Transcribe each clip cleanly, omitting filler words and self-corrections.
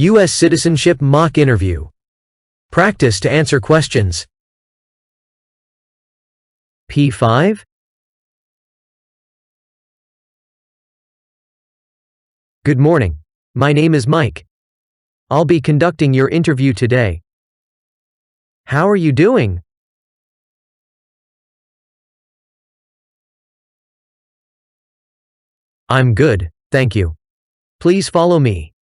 US Citizenship Mock Interview. Practice to answer questions. P5. Good morning. My name is Mike. I'll be conducting your interview today. How are you doing? I'm good, thank you. Please follow me.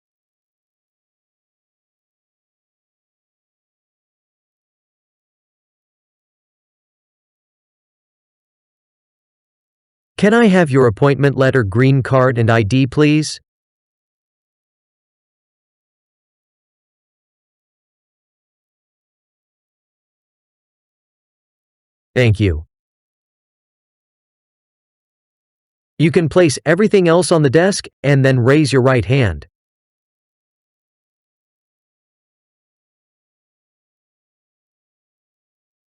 Can I have your appointment letter, green card, and ID, please? Thank you. You can place everything else on the desk and then raise your right hand.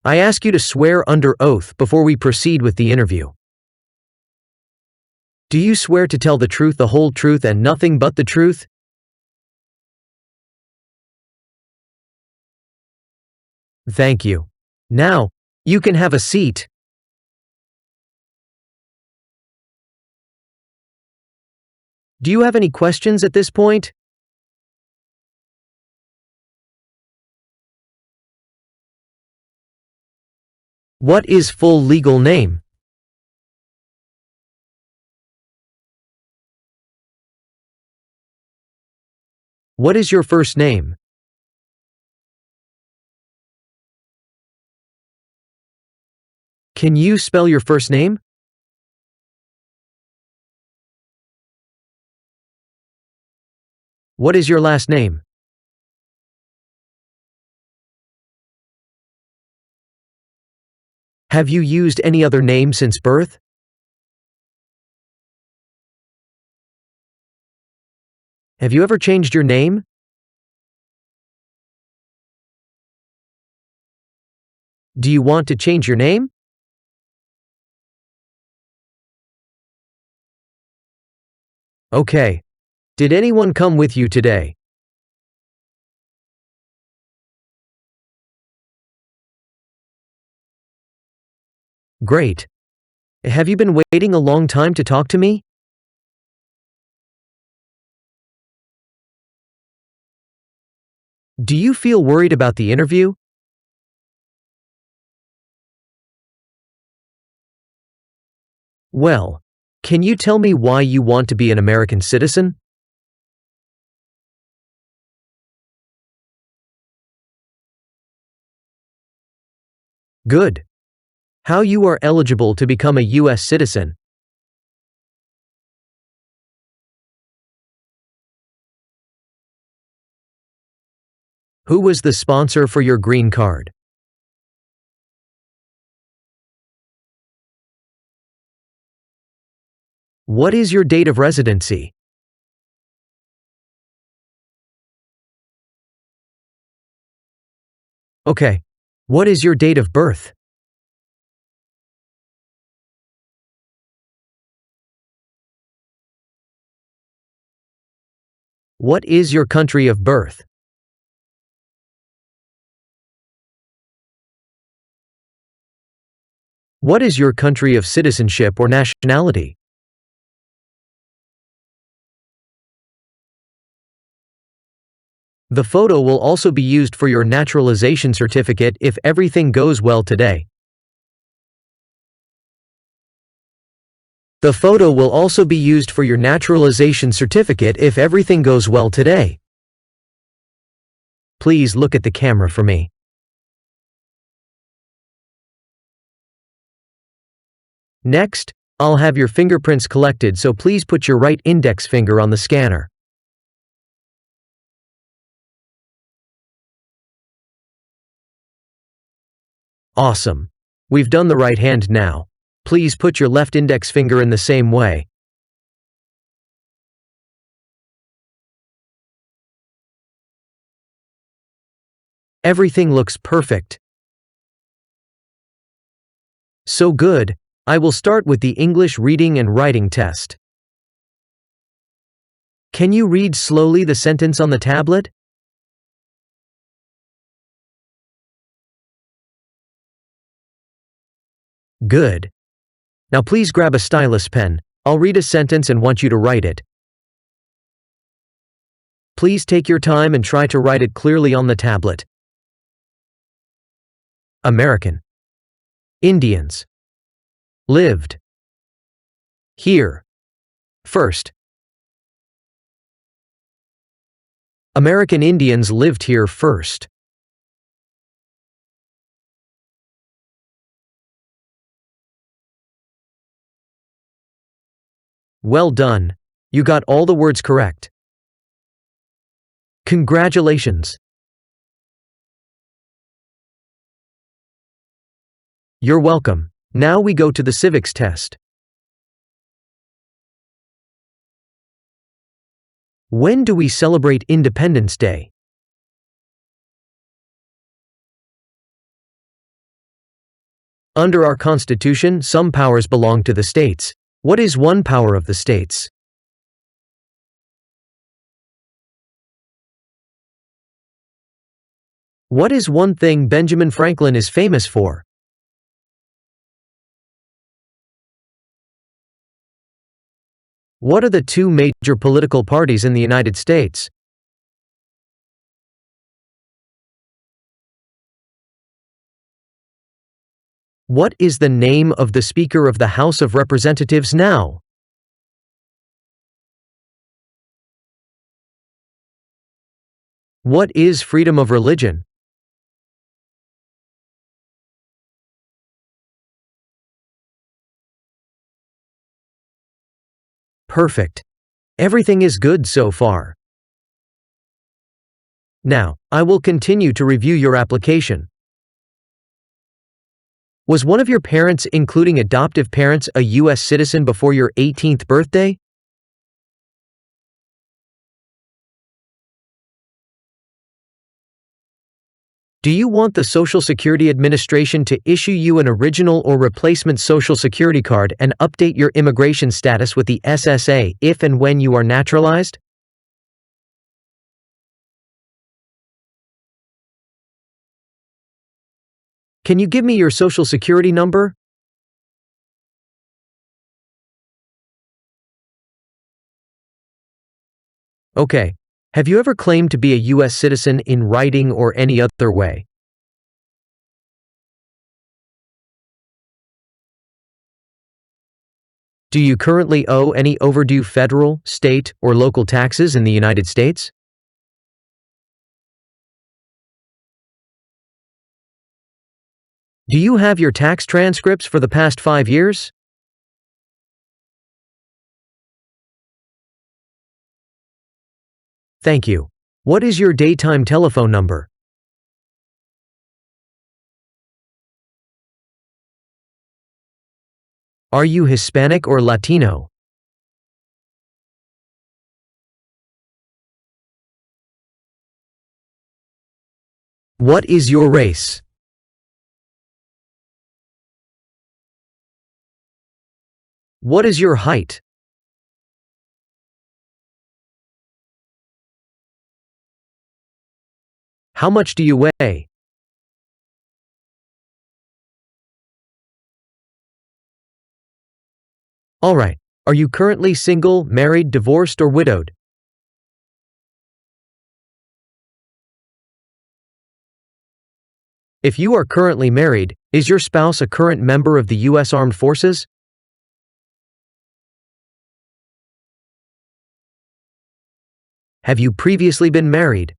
I ask you to swear under oath before we proceed with the interview. Do you swear to tell the truth, the whole truth, and nothing but the truth? Thank you. Now, you can have a seat. Do you have any questions at this point? What is full legal name? What is your first name? Can you spell your first name? What is your last name? Have you used any other name since birth? Have you ever changed your name? Do you want to change your name? Okay. Did anyone come with you today? Great. Have you been waiting a long time to talk to me? Do you feel worried about the interview? Well, can you tell me why you want to be an American citizen? Good. How you are eligible to become a US citizen? Who was the sponsor for your green card? What is your date of residency? Okay. What is your date of birth? What is your country of birth? What is your country of citizenship or nationality? The photo will also be used for your naturalization certificate if everything goes well today. The photo will also be used for your naturalization certificate if everything goes well today. Please look at the camera for me. Next, I'll have your fingerprints collected, so please put your right index finger on the scanner. Awesome. We've done the right hand now. Please put your left index finger in the same way. Everything looks perfect. So good. I will start with the English reading and writing test. Can you read slowly the sentence on the tablet? Good. Now please grab a stylus pen. I'll read a sentence and want you to write it. Please take your time and try to write it clearly on the tablet. American Indians lived here first. American Indians lived here first. Well done. You got all the words correct. Congratulations. You're welcome. Now we go to the civics test. When do we celebrate Independence Day? Under our Constitution, some powers belong to the states. What is one power of the states? What is one thing Benjamin Franklin is famous for? What are the two major political parties in the United States? What is the name of the Speaker of the House of Representatives now? What is freedom of religion? Perfect. Everything is good so far. Now, I will continue to review your application. Was one of your parents, including adoptive parents, a US citizen before your 18th birthday? Do you want the Social Security Administration to issue you an original or replacement Social Security card and update your immigration status with the SSA if and when you are naturalized? Can you give me your Social Security number? Okay. Have you ever claimed to be a US citizen in writing or any other way? Do you currently owe any overdue federal, state, or local taxes in the United States? Do you have your tax transcripts for the past 5 years? Thank you. What is your daytime telephone number? Are you Hispanic or Latino? What is your race? What is your height? How much do you weigh? Alright. Are you currently single, married, divorced, or widowed? If you are currently married, is your spouse a current member of the U.S. Armed Forces? Have you previously been married?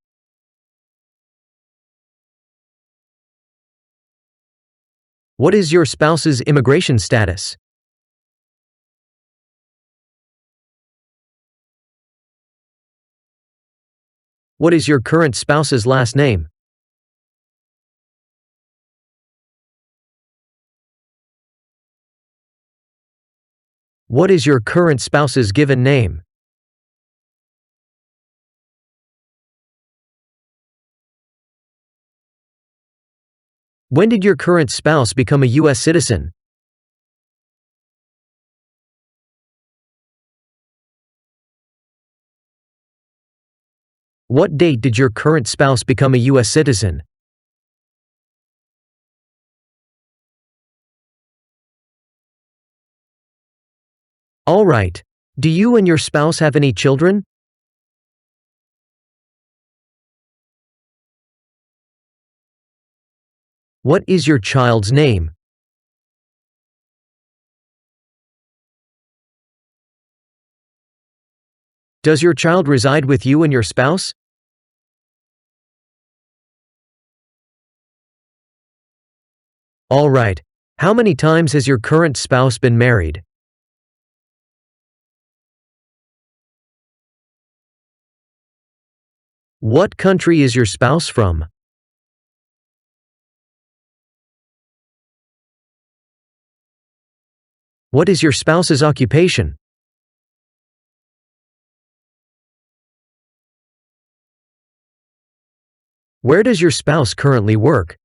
What is your spouse's immigration status? What is your current spouse's last name? What is your current spouse's given name? When did your current spouse become a U.S. citizen? What date did your current spouse become a US citizen? Alright. Do you and your spouse have any children? What is your child's name? Does your child reside with you and your spouse? Alright. How many times has your current spouse been married? What country is your spouse from? What is your spouse's occupation? Where does your spouse currently work?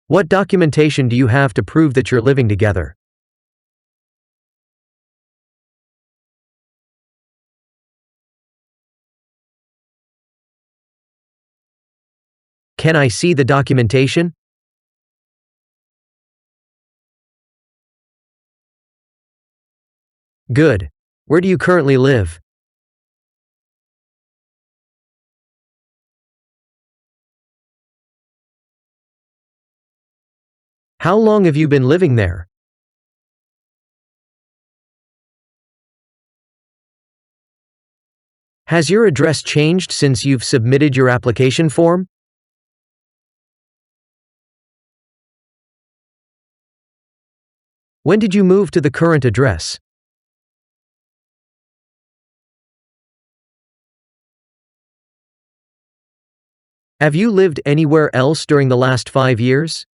What documentation do you have to prove that you're living together? Can I see the documentation? Good. Where do you currently live? How long have you been living there? Has your address changed since you've submitted your application form? When did you move to the current address? Have you lived anywhere else during the last 5 years?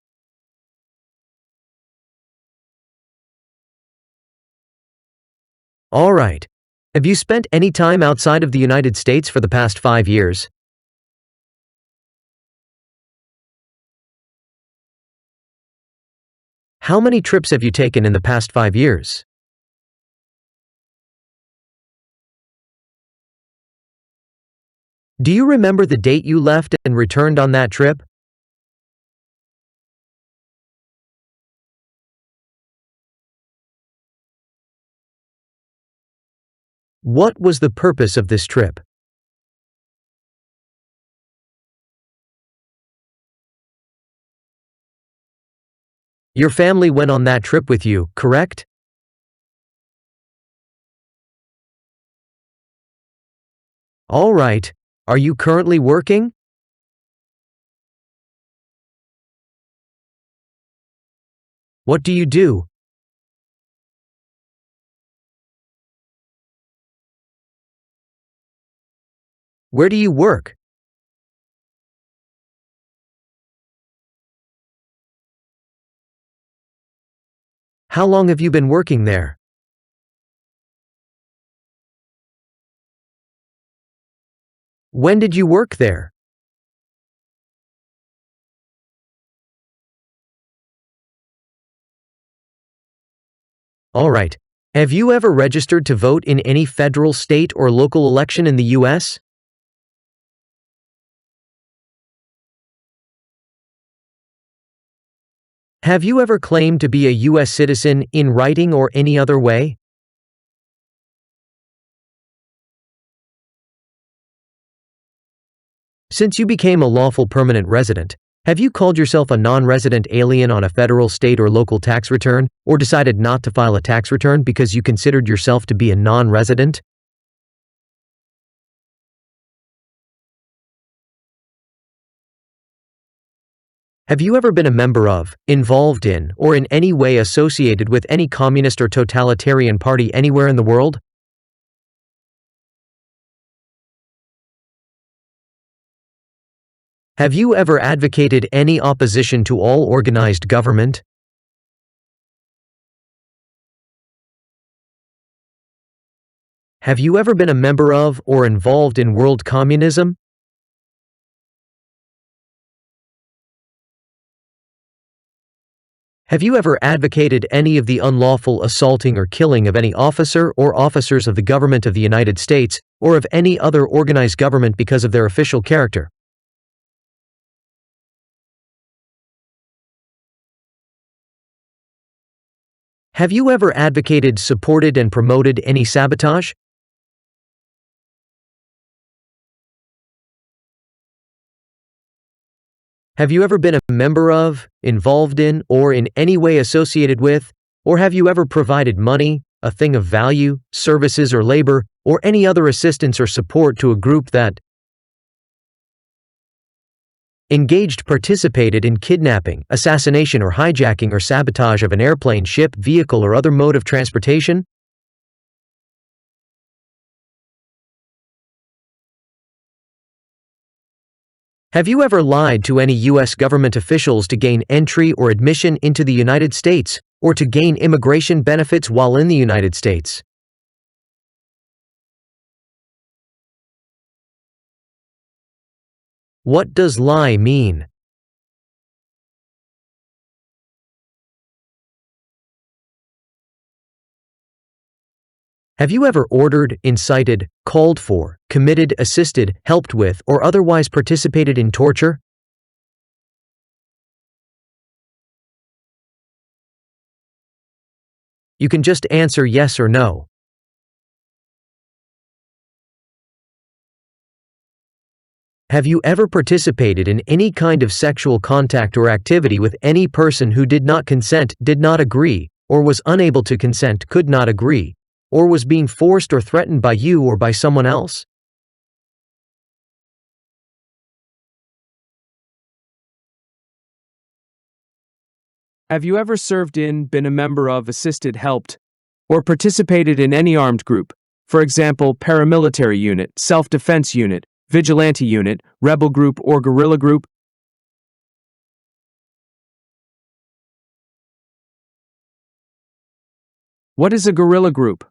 Alright. Have you spent any time outside of the United States for the past 5 years? How many trips have you taken in the past 5 years? Do you remember the date you left and returned on that trip? What was the purpose of this trip? Your family went on that trip with you, correct? All right. Are you currently working? What do you do? Where do you work? How long have you been working there? When did you work there? All right. Have you ever registered to vote in any federal, state, or local election in the US? Have you ever claimed to be a US citizen in writing or any other way? Since you became a lawful permanent resident, have you called yourself a non-resident alien on a federal, state, or local tax return, or decided not to file a tax return because you considered yourself to be a non-resident? Have you ever been a member of, involved in, or in any way associated with any communist or totalitarian party anywhere in the world? Have you ever advocated any opposition to all organized government? Have you ever been a member of or involved in world communism? Have you ever advocated any of the unlawful assaulting or killing of any officer or officers of the government of the United States or of any other organized government because of their official character? Have you ever advocated, supported, and promoted any sabotage? Have you ever been a member of, involved in, or in any way associated with, or have you ever provided money, a thing of value, services or labor, or any other assistance or support to a group that participated in kidnapping, assassination or hijacking or sabotage of an airplane, ship, vehicle, or other mode of transportation? Have you ever lied to any U.S. government officials to gain entry or admission into the United States, or to gain immigration benefits while in the United States? What does lie mean? Have you ever ordered, incited, called for, committed, assisted, helped with, or otherwise participated in torture? You can just answer yes or no. Have you ever participated in any kind of sexual contact or activity with any person who did not consent, did not agree, or was unable to consent, could not agree, or was being forced or threatened by you or by someone else? Have you ever served in, been a member of, assisted, helped, or participated in any armed group? For example, paramilitary unit, self-defense unit, vigilante unit, rebel group, or guerrilla group? What is a guerrilla group?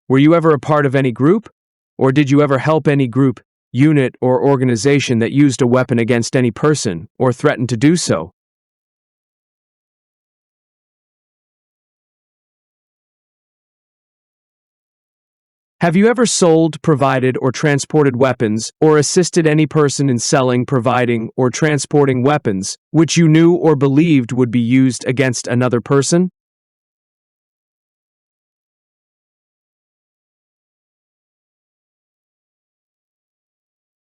Were you ever a part of any group? Or did you ever help any group, unit, or organization that used a weapon against any person, or threatened to do so? Have you ever sold, provided, or transported weapons, or assisted any person in selling, providing, or transporting weapons, which you knew or believed would be used against another person?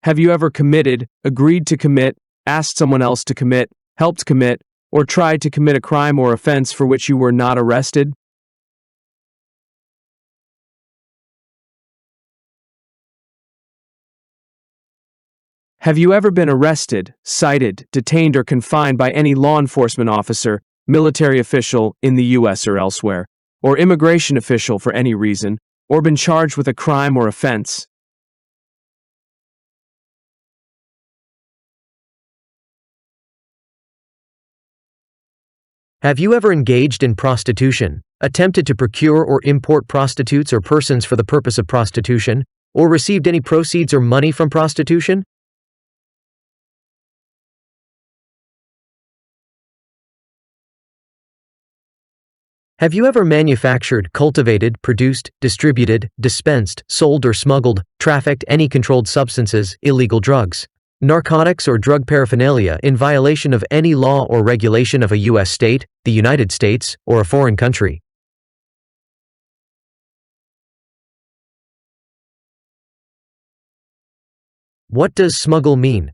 Have you ever committed, agreed to commit, asked someone else to commit, helped commit, or tried to commit a crime or offense for which you were not arrested? Have you ever been arrested, cited, detained, or confined by any law enforcement officer, military official in the U.S. or elsewhere, or immigration official for any reason, or been charged with a crime or offense? Have you ever engaged in prostitution, attempted to procure or import prostitutes or persons for the purpose of prostitution, or received any proceeds or money from prostitution? Have you ever manufactured, cultivated, produced, distributed, dispensed, sold or smuggled, trafficked any controlled substances, illegal drugs, narcotics or drug paraphernalia in violation of any law or regulation of a U.S. state, the United States, or a foreign country? What does smuggle mean?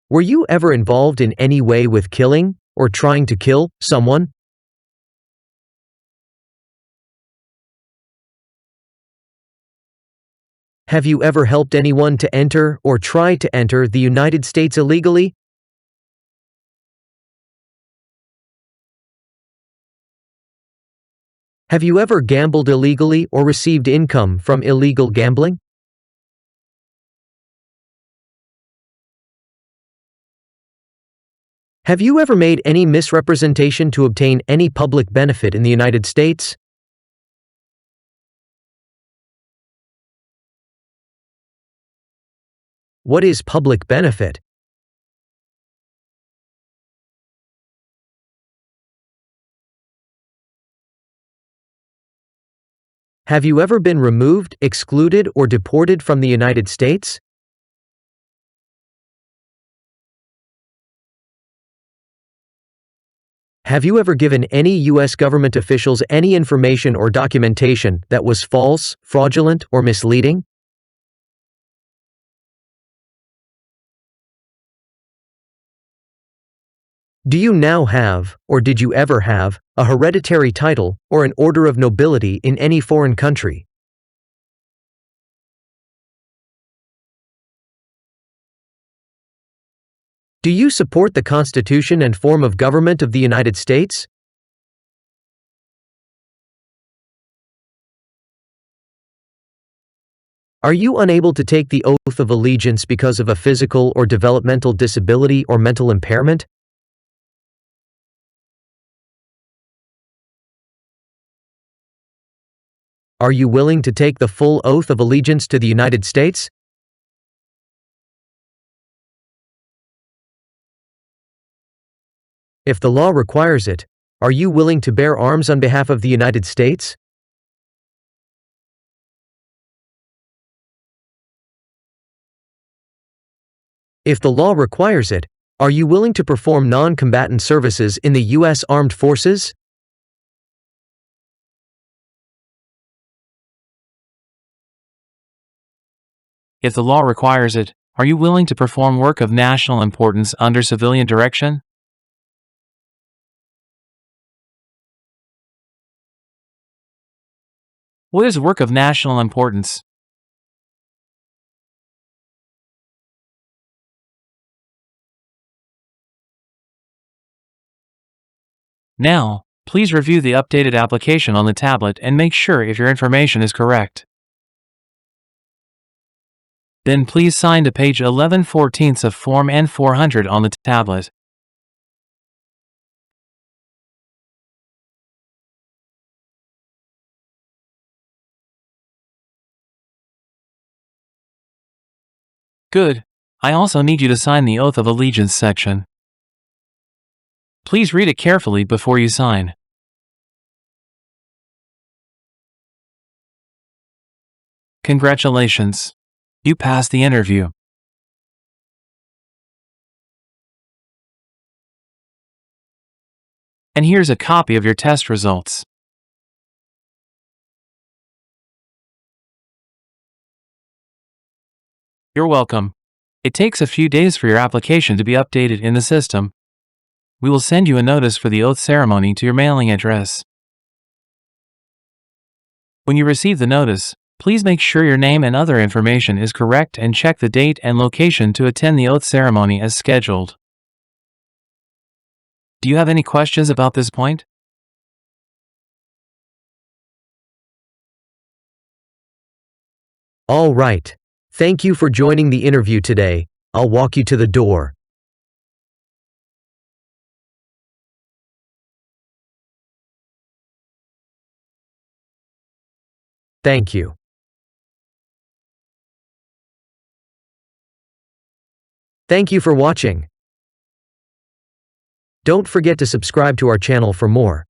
Were you ever involved in any way with killing, or trying to kill, someone? Have you ever helped anyone to enter, or try to enter, the United States illegally? Have you ever gambled illegally or received income from illegal gambling? Have you ever made any misrepresentation to obtain any public benefit in the United States? What is public benefit? Have you ever been removed, excluded, or deported from the United States? Have you ever given any U.S. government officials any information or documentation that was false, fraudulent, or misleading? Do you now have, or did you ever have, a hereditary title, or an order of nobility in any foreign country? Do you support the Constitution and form of government of the United States? Are you unable to take the oath of allegiance because of a physical or developmental disability or mental impairment? Are you willing to take the full oath of allegiance to the United States? If the law requires it, are you willing to bear arms on behalf of the United States? If the law requires it, are you willing to perform non-combatant services in the U.S. Armed Forces? If the law requires it, are you willing to perform work of national importance under civilian direction? What is work of national importance? Now, please review the updated application on the tablet and make sure if your information is correct. Then please sign to page 11/14 of Form N400 on the tablet. Good. I also need you to sign the Oath of Allegiance section. Please read it carefully before you sign. Congratulations. You passed the interview. And here's a copy of your test results. You're welcome. It takes a few days for your application to be updated in the system. We will send you a notice for the oath ceremony to your mailing address. When you receive the notice, please make sure your name and other information is correct and check the date and location to attend the oath ceremony as scheduled. Do you have any questions about this point? All right. Thank you for joining the interview today. I'll walk you to the door. Thank you. Thank you for watching. Don't forget to subscribe to our channel for more.